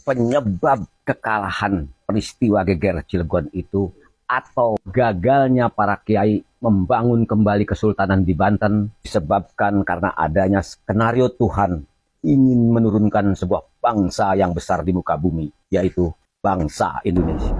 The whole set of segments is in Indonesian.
penyebab kekalahan peristiwa geger Cilegon itu atau gagalnya para kiai membangun kembali kesultanan di Banten disebabkan karena adanya skenario Tuhan ingin menurunkan sebuah bangsa yang besar di muka bumi, yaitu bangsa Indonesia.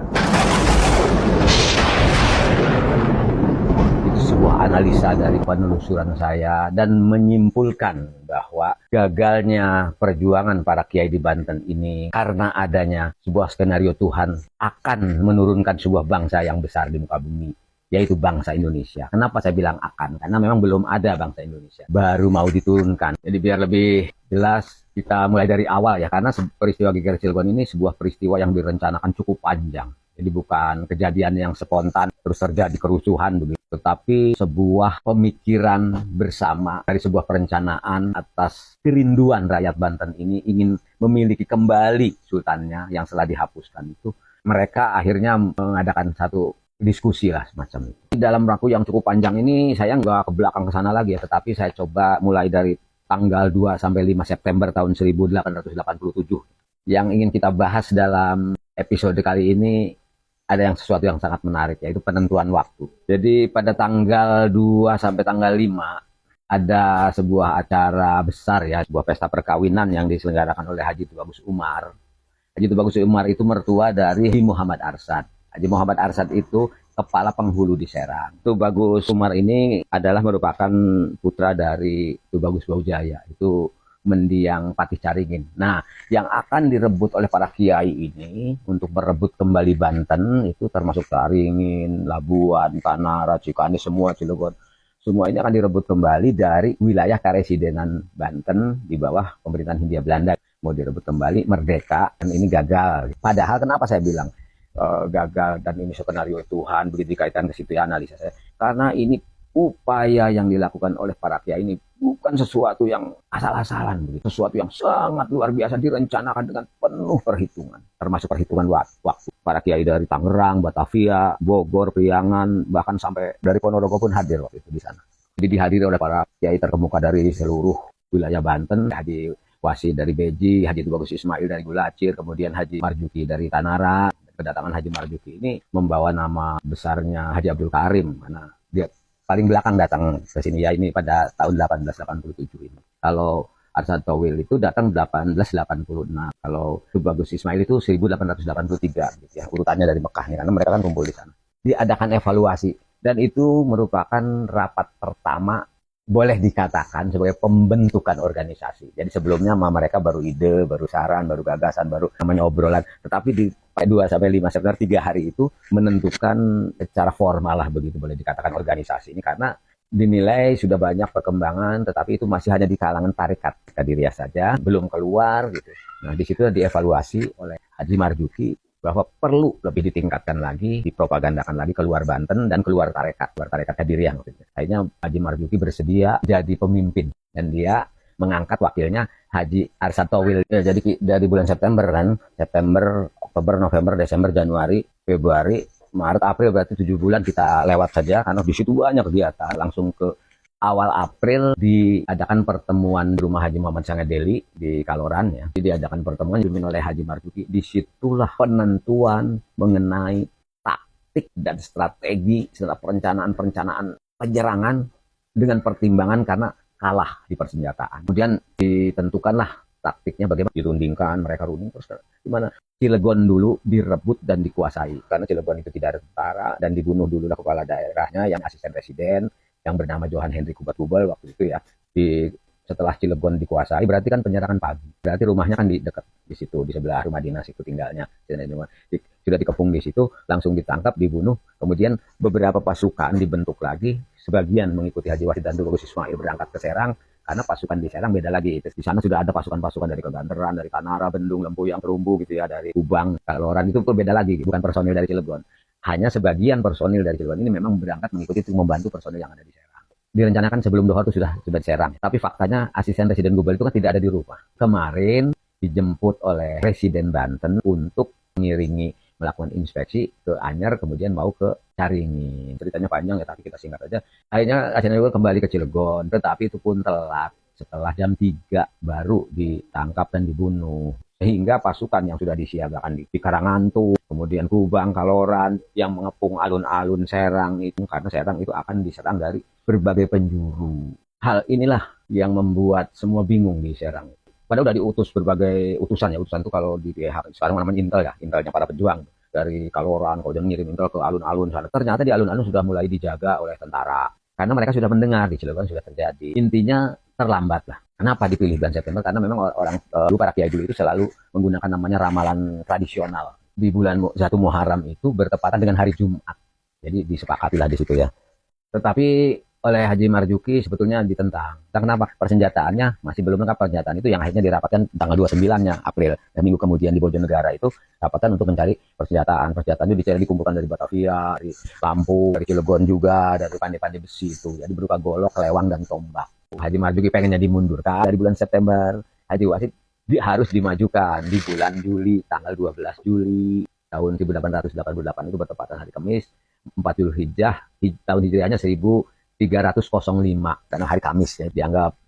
Itu sebuah analisa dari penelusuran saya dan menyimpulkan bahwa gagalnya perjuangan para kiai di Banten ini karena adanya sebuah skenario Tuhan akan menurunkan sebuah bangsa yang besar di muka bumi, yaitu bangsa Indonesia. Kenapa saya bilang akan? Karena memang belum ada bangsa Indonesia, baru mau diturunkan. Jadi biar lebih jelas, kita mulai dari awal ya, karena peristiwa geger Cilegon ini sebuah peristiwa yang direncanakan cukup panjang. Jadi bukan kejadian yang spontan terus terjadi kerusuhan begitu, tetapi sebuah pemikiran bersama dari sebuah perencanaan atas kerinduan rakyat Banten ini ingin memiliki kembali sultannya yang setelah dihapuskan itu. Mereka akhirnya mengadakan satu diskusi lah semacam itu. Dalam waktu yang cukup panjang ini saya nggak ke belakang ke sana lagi ya, tetapi saya coba mulai dari tanggal 2 sampai 5 September tahun 1887. Yang ingin kita bahas dalam episode kali ini ada yang sesuatu yang sangat menarik, yaitu penentuan waktu. Jadi pada tanggal 2 sampai tanggal 5 ada sebuah acara besar ya, sebuah pesta perkawinan yang diselenggarakan oleh Haji Tubagus Umar. Haji Tubagus Umar itu mertua dari Haji Muhammad Arsad. Haji Muhammad Arsad itu kepala penghulu di Serang. Tubagus Umar ini adalah merupakan putra dari Tubagus Brawijaya, itu mendiang Patih Caringin. Nah, yang akan direbut oleh para kiai ini untuk merebut kembali Banten itu termasuk Caringin, Labuan, Tanara, Cikande, semua Cilegon. Semua ini akan direbut kembali dari wilayah Karesidenan Banten di bawah pemerintahan Hindia Belanda. Mau direbut kembali merdeka, dan ini gagal. Padahal kenapa saya bilang gagal dan ini skenario Tuhan, begitu dikaitkan ke situ ya analisa saya. Karena ini upaya yang dilakukan oleh para kiai ini bukan sesuatu yang asal-asalan, begitu. Sesuatu yang sangat luar biasa direncanakan dengan penuh perhitungan, termasuk perhitungan waktu. Para kiai dari Tangerang, Batavia, Bogor, Priangan, bahkan sampai dari Ponorogo pun hadir waktu itu di sana. Jadi dihadiri oleh para kiai terkemuka dari seluruh wilayah Banten, Haji Wasi dari Beji, Haji Tubagus Ismail dari Gulacir, kemudian Haji Marjuki dari Tanara. Kedatangan Haji Marjuki ini membawa nama besarnya Haji Abdul Karim, karena dia paling belakang datang ke sini ya, ini pada tahun 1887 ini. Kalau Arsad Towil itu datang 1886. Kalau Tubagus Ismail itu 1883 gitu ya, urutannya dari Mekah nih, karena mereka kan kumpul di sana. Diadakan evaluasi dan itu merupakan rapat pertama, boleh dikatakan sebagai pembentukan organisasi. Jadi sebelumnya mereka baru ide, baru saran, baru gagasan, baru namanya obrolan. Tetapi di 2 sampai 5 September 3 hari itu menentukan secara formal lah, begitu boleh dikatakan organisasi ini, karena dinilai sudah banyak perkembangan, tetapi itu masih hanya di kalangan tarekat Qadiriyah saja, belum keluar gitu. Nah, di situ dievaluasi oleh Haji Marjuki bahwa perlu lebih ditingkatkan lagi, dipropagandakan lagi keluar Banten dan keluar tarekat Qadiriyah maksudnya. Akhirnya Haji Marjuki bersedia jadi pemimpin dan dia mengangkat wakilnya Haji Arsad Towil. Ya, jadi dari bulan September kan, September, Oktober, November, Desember, Januari, Februari, Maret, April, berarti 7 bulan kita lewat saja karena di situ banyak kegiatan. Langsung ke awal April diadakan pertemuan di rumah Haji Muhammad Sangadeli di Kaloran ya. Diadakan pertemuan dipimpin oleh Haji Marjuki. Disitulah penentuan mengenai taktik dan strategi serta perencanaan penyerangan dengan pertimbangan karena kalah di persenjataan. Kemudian ditentukanlah taktiknya bagaimana, dirundingkan, mereka runding terus gimana Cilegon dulu direbut dan dikuasai, karena Cilegon itu tidak ada tentara, dan dibunuh dulu lah kepala daerahnya yang asisten presiden yang bernama Johan Hendrik Hubat-Hubel waktu itu ya. Setelah Cilegon dikuasai berarti kan penyerangan pagi, berarti rumahnya kan di dekat di situ, di sebelah rumah dinas itu tinggalnya. Sudah dikepung di situ, langsung ditangkap, dibunuh. Kemudian beberapa pasukan dibentuk lagi, sebagian mengikuti Haji Wasid dan Tubagus Ismail berangkat ke Serang, karena pasukan di Serang beda lagi. Di sana sudah ada pasukan-pasukan dari Keganteran, dari Tanara, Bendung, Lempuyang, Terumbu gitu ya, dari Kubang, Kaloran, itu berbeda lagi, bukan personil dari Cilegon. Hanya sebagian personil dari Cilegon ini memang berangkat mengikuti untuk membantu personil yang ada di Serang. Direncanakan sebelum Dohor itu sudah di Serang. Tapi faktanya asisten Presiden Gubel itu kan tidak ada di rumah. Kemarin dijemput oleh Presiden Banten untuk mengiringi melakukan inspeksi ke Anyer, kemudian mau ke Caringin. Ceritanya panjang ya, tapi kita singkat aja. Akhirnya Asisten Gubel kembali ke Cilegon, tetapi itu pun telat. Setelah jam 3 baru ditangkap dan dibunuh. Sehingga pasukan yang sudah disiagakan di Karangantu, kemudian Kubang, Kaloran, yang mengepung alun-alun Serang itu, karena Serang itu akan diserang dari berbagai penjuru. Hal inilah yang membuat semua bingung di Serang. Padahal udah diutus berbagai utusan ya, utusan itu kalau di PH sekarang namanya intel ya, intelnya para pejuang dari Kaloran, kemudian ngirim intel ke alun-alun sana. Ternyata di alun-alun sudah mulai dijaga oleh tentara karena mereka sudah mendengar di Cilegon sudah terjadi. Intinya terlambat lah. Kenapa dipilih bulan September? Karena memang orang dulu para kiai dulu itu selalu menggunakan namanya ramalan tradisional. Di bulan Satu Muharram itu bertepatan dengan hari Jumat. Jadi disepakatilah di situ ya. Tetapi oleh Haji Marzuki sebetulnya ditentang. Kenapa? Persenjataannya masih belum lengkap persenjataan itu yang akhirnya dirapatkan tanggal 29-nya April. Dan minggu kemudian di Bojonegara itu rapatkan untuk mencari persenjataan. Persenjataan itu dicari dikumpulkan dari Batavia, dari Lampung, dari Cilegon juga, dari pandai-pandai besi itu. Jadi berupa golok, lewang, dan tombak. Haji Marzuki pengennya dimundurkan dari bulan September. Haji Wasid harus dimajukan di bulan Juli, tanggal 12 Juli tahun 1888 itu bertepatan hari Kamis, 4 Zulhijjah, tahun Hijriahnya 1305 karena hari Kamis ya, dianggap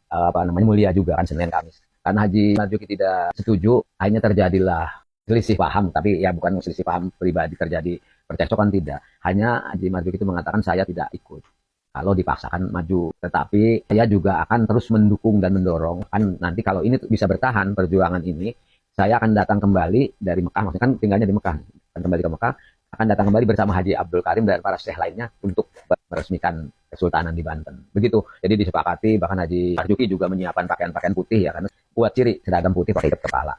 mulia juga kan, Senin Kamis. Karena Haji Marzuki tidak setuju, akhirnya terjadilah selisih paham, tapi ya bukan selisih paham pribadi terjadi percekcokan, tidak. Hanya Haji Marzuki itu mengatakan saya tidak ikut kalau dipaksakan maju, tetapi saya juga akan terus mendukung dan mendorong kan nanti kalau ini bisa bertahan perjuangan ini, saya akan datang kembali dari Mekah, maksudnya kan tinggalnya di Mekah, akan kembali ke Mekah, akan datang kembali bersama Haji Abdul Karim dan para syekh lainnya untuk meresmikan Kesultanan di Banten. Begitu. Jadi disepakati, bahkan Haji Marzuki juga menyiapkan pakaian-pakaian putih ya, karena buat ciri seragam putih pakai ikat kepala.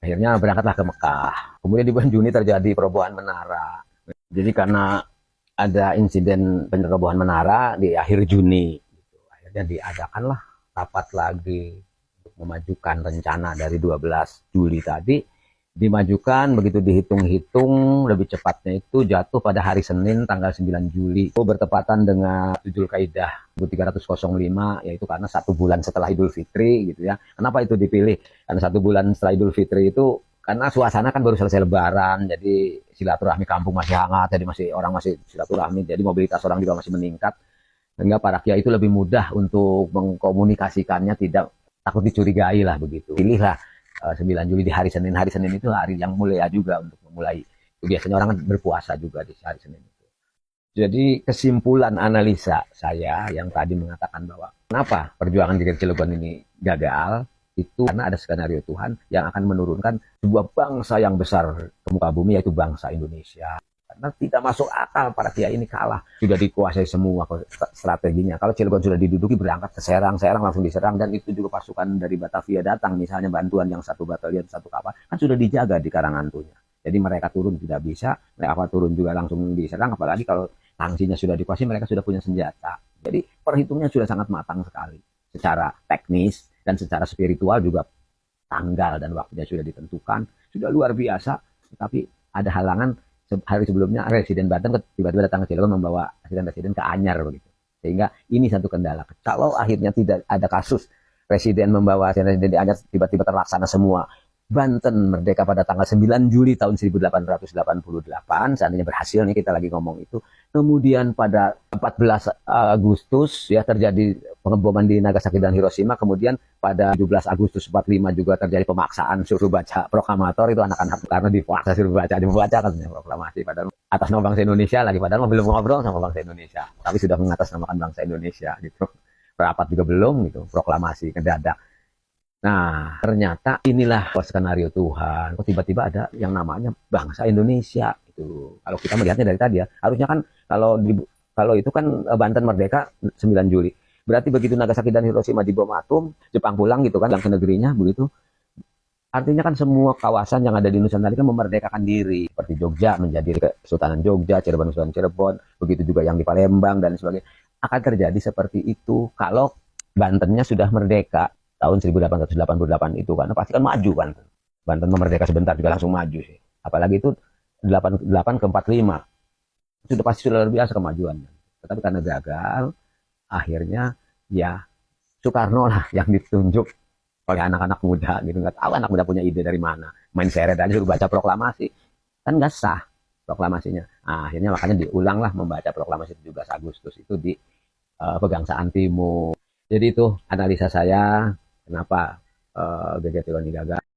Akhirnya berangkatlah ke Mekah. Kemudian di bulan Juni terjadi perobohan menara. Jadi karena ada insiden penerobohan menara di akhir Juni, akhirnya diadakanlah rapat lagi untuk memajukan rencana dari 12 Juli tadi, dimajukan. Begitu dihitung-hitung lebih cepatnya itu jatuh pada hari Senin tanggal 9 Juli, itu bertepatan dengan Dzulkaidah 1305, yaitu karena 1 bulan setelah Idul Fitri gitu ya. Kenapa itu dipilih? Karena 1 bulan setelah Idul Fitri itu karena suasana kan baru selesai Lebaran, jadi silaturahmi kampung masih hangat, jadi orang masih silaturahmi, jadi mobilitas orang juga masih meningkat, sehingga para kiai itu lebih mudah untuk mengkomunikasikannya, tidak takut dicurigai lah begitu. Pilihlah 9 Juli di hari Senin. Hari Senin itu hari yang mulia juga untuk memulai. Biasanya orang kan berpuasa juga di hari Senin itu. Jadi kesimpulan analisa saya yang tadi mengatakan bahwa kenapa perjuangan di Cilegon ini gagal, itu karena ada skenario Tuhan yang akan menurunkan sebuah bangsa yang besar ke muka bumi, yaitu bangsa Indonesia. Karena tidak masuk akal para kiai ini kalah, sudah dikuasai semua strateginya. Kalau Cilegon sudah diduduki, berangkat ke Serang, Serang langsung diserang, dan itu juga pasukan dari Batavia datang, misalnya bantuan yang 1 batalion 1 kapal kan sudah dijaga di Karangantunya. Jadi mereka turun tidak bisa, mereka turun juga langsung diserang, apalagi kalau sanksinya sudah dikuasai, mereka sudah punya senjata. Jadi perhitungnya sudah sangat matang sekali secara teknis. Dan secara spiritual juga tanggal dan waktunya sudah ditentukan, sudah luar biasa. Tapi ada halangan, hari sebelumnya Residen Banten tiba-tiba datang ke Cilegon membawa residen ke Anyar begitu. Sehingga ini satu kendala. Kalau akhirnya tidak ada kasus Residen membawa residen di Anyar tiba-tiba terlaksana semua, Banten merdeka pada tanggal 9 Juli tahun 1888, seandainya berhasil nih kita lagi ngomong itu. Kemudian pada 14 Agustus ya terjadi pengeboman di Nagasaki dan Hiroshima. Kemudian pada 17 Agustus 45 juga terjadi pemaksaan suruh baca proklamator, itu anak-anak karena dipaksa suruh baca kan proklamasi padahal atas nama bangsa Indonesia lagi, padahal belum ngobrol sama bangsa Indonesia, tapi sudah mengatasnamakan bangsa Indonesia gitu. Rapat juga belum gitu, proklamasi mendadak. Nah, ternyata inilah skenario Tuhan. Kok tiba-tiba ada yang namanya bangsa Indonesia itu. Kalau kita melihatnya dari tadi ya, harusnya kan kalau itu kan Banten merdeka 9 Juli. Berarti begitu Nagasaki dan Hiroshima dibom atom, Jepang pulang gitu kan, pulang ke negerinya begitu. Artinya kan semua kawasan yang ada di Nusantara kan memerdekakan diri. Seperti Jogja menjadi Kesultanan Jogja, Cirebon Kesultanan Cirebon, begitu juga yang di Palembang dan sebagainya. Akan terjadi seperti itu kalau Bantennya sudah merdeka tahun 1888 itu, karena pasti kan maju kan. Banten memerdeka sebentar juga langsung maju sih. Apalagi itu 88 ke 45. Sudah pasti sudah luar biasa kemajuannya. Tetapi karena gagal, akhirnya ya Soekarno lah yang ditunjuk oleh anak-anak muda gitu. Nggak tahu anak muda punya ide dari mana. Main seret aja suruh baca proklamasi. Kan nggak sah proklamasinya. Nah, akhirnya makanya diulang lah membaca proklamasi 17 Agustus itu di Pegangsaan Timur. Jadi itu analisa saya kenapa GG Cilegon gagal.